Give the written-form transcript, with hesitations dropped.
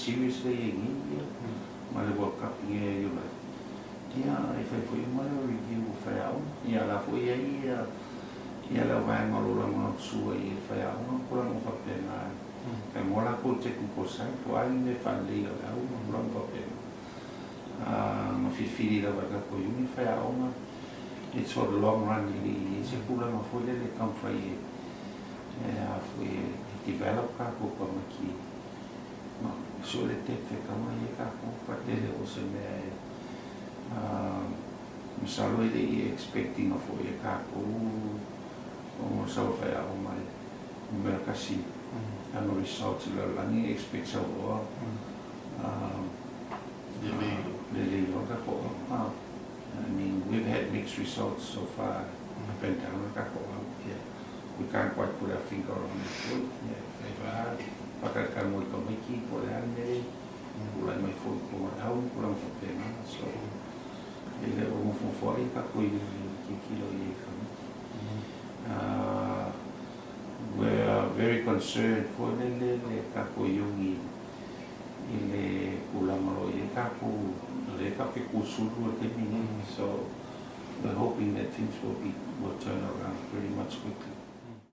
seriously again. Ma le World Cup ia yo la. Ia e fai foi ma le review fai au. Ia la foi ia la vai ngalo la ma sua ia fai au no kula mo fa pena. Kai mo la ko te ko sai ko ai ne fa le ia au no kula mo fa pena. Ma fili la va ko uni fai au ma. It's for the long run really. Se kula ma foi le kam fai foi develop ka ko ma ki. Ma so le te fe kama ia ka ko parte de o se me misalo ele expecting of ia ka ko o so fa o mai merkasi ano results la ni expect so le ka ko I mean we've had mixed results so far up and down ka ko we can't quite put our finger on it yeah pakar mo ko miki po ande ulai mai foi ko au ko fa pena so ele o mo foi ka ko ki kilo ye we're very concerned for le ka ko yungi ile ulamalo ye ka ko le ka ke kusulu te mini so we're hoping that things will turn around pretty much quickly.